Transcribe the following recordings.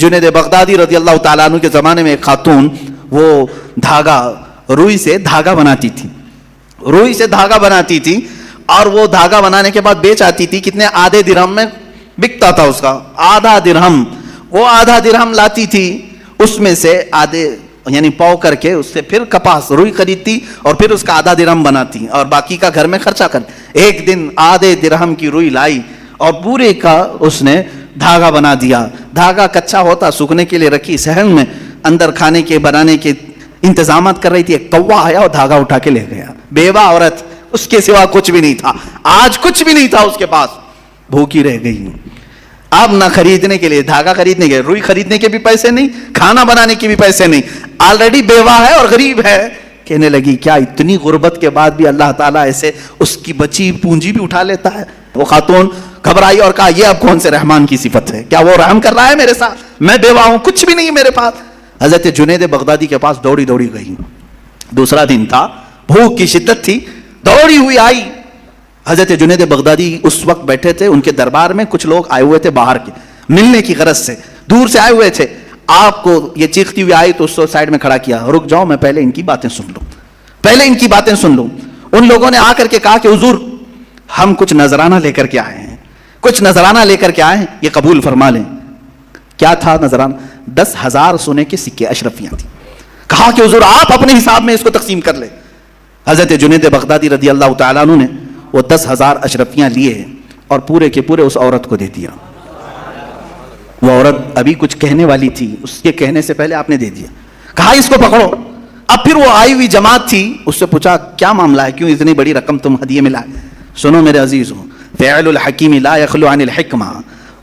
Junaid Baghdadi रज़ी अल्लाह ताला अन्हु के ज़माने में एक खातून वो धागा, रुई से धागा बनाती थी, रुई से धागा बनाती थी और वो धागा बनाने के बाद बेच आती थी। कितने? आधे दिरहम में बिकता था उसका, आधा दिरहम। वो आधा दिरहम लाती थी, उसमें से आधे यानी पाव करके उससे फिर कपास रुई खरीदती और फिर उसका आधा दिरहम बनाती और बाकी का घर में खर्चा कर। एक दिन आधे दिरहम की रुई लाई और पूरे का उसने धागा बना दिया। धागा कच्चा होता, सूखने के लिए रखी सहन में, अंदर खाने के बनाने के इंतजाम कर रही थी। एक कौवा आया और धागा उठा के ले गया। बेवा औरत, उसके सिवा कुछ भी नहीं था, आज कुछ भी नहीं था उसके पास, भूखी रह गई। अब ना खरीदने के लिए धागा, खरीदने के रुई खरीदने के भी पैसे नहीं, खाना बनाने के भी पैसे नहीं, ऑलरेडी बेवा है और गरीब है। कहने लगी क्या इतनी गुर्बत के बाद भी अल्लाह ताला ऐसे उसकी बची पूंजी भी उठा लेता है? वो खातून घबराई और कहा ये अब कौन से रहमान की सिफत है? क्या वो रहम कर रहा है मेरे साथ? मैं बेवा हूं, कुछ भी नहीं मेरे पास। हजरत जुनैद बगदादी के पास दौड़ी दौड़ी गई। दूसरा दिन था, भूख की शिद्दत थी, दौड़ी हुई आई। हजरत जुनैद बगदादी उस वक्त बैठे थे, उनके दरबार में कुछ लोग आए हुए थे बाहर के, मिलने की गरज से दूर से आए हुए थे। आपको ये चीखती हुई आई तो उसको साइड में खड़ा किया, रुक जाओ मैं पहले इनकी बातें सुन लूं, पहले इनकी बातें सुन लूं। उन लोगों ने आकर के कहा कि हुजूर हम कुछ नजराना लेकर के आए हैं, कुछ नजराना लेकर के आए हैं, ये कबूल फरमा लें। क्या था नजराना? 10,000 सोने के सिक्के, अशरफियां थी। कहा कि हुजूर आप अपने हिसाब में इसको तकसीम कर ले। हजरत जुनैद बगदादी रज़ी अल्लाह तआला अन्हु ने वो 10,000 अशरफियां लिए और पूरे के पूरे उस औरत को दे दिया। वो औरत अभी कुछ कहने वाली थी, उसके कहने से पहले आपने दे दिया। कहा इसको पकड़ो। अब फिर वो आई हुई जमात थी, उससे पूछा क्या मामला है, क्यों इतनी बड़ी रकम तुम हदिये में लाए? सुनो मेरे अजीज हो, फ़िअलुल हकीम ला यखलु अनिल हिक्मा।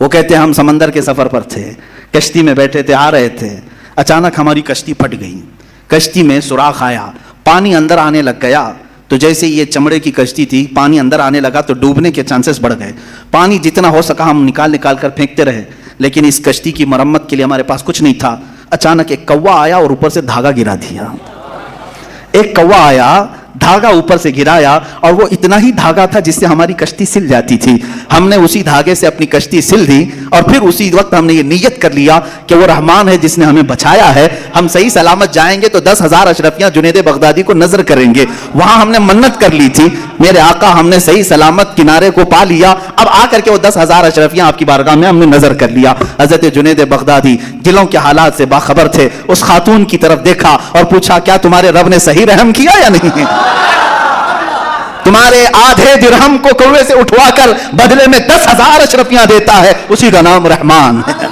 वो कहते हैं हम समंदर के सफर पर थे, कश्ती में बैठे थे, आ रहे थे, अचानक हमारी कश्ती फट गई, कश्ती में सुराख आया, पानी अंदर आने लग गया। तो जैसे ये चमड़े की कश्ती थी, पानी अंदर आने लगा तो डूबने के चांसेस बढ़ गए। पानी जितना हो सका हम निकाल निकाल कर फेंकते रहे, लेकिन इस कश्ती की मरम्मत के लिए हमारे पास कुछ नहीं था। अचानक एक कौवा आया और ऊपर से धागा गिरा दिया। एक कौवा आया, धागा ऊपर से गिराया और वो इतना ही धागा था जिससे हमारी कश्ती सिल जाती थी। हमने उसी धागे से अपनी कश्ती सिल दी और फिर उसी वक्त हमने ये नीयत कर लिया कि वो रहमान है जिसने हमें बचाया है, हम सही सलामत जाएंगे तो 10,000 अशरफियां जुनैद बगदादी को नजर करेंगे। वहां हमने मन्नत कर ली थी, मेरे आका हमने सही सलामत किनारे को पा लिया, अब आकर के वो 10,000 अशरफियां आपकी बारगाह में हमने नजर कर लिया। हजरत जुनैद बगदादी दिलों के हालात से बाखबर थे, उस खातून की तरफ देखा और पूछा क्या तुम्हारे रब ने सही रहम किया या नहीं? तुम्हारे आधे दिरहम को कुएं से उठवाकर बदले में 10,000 अशरफियां देता है, उसी का नाम रहमान है।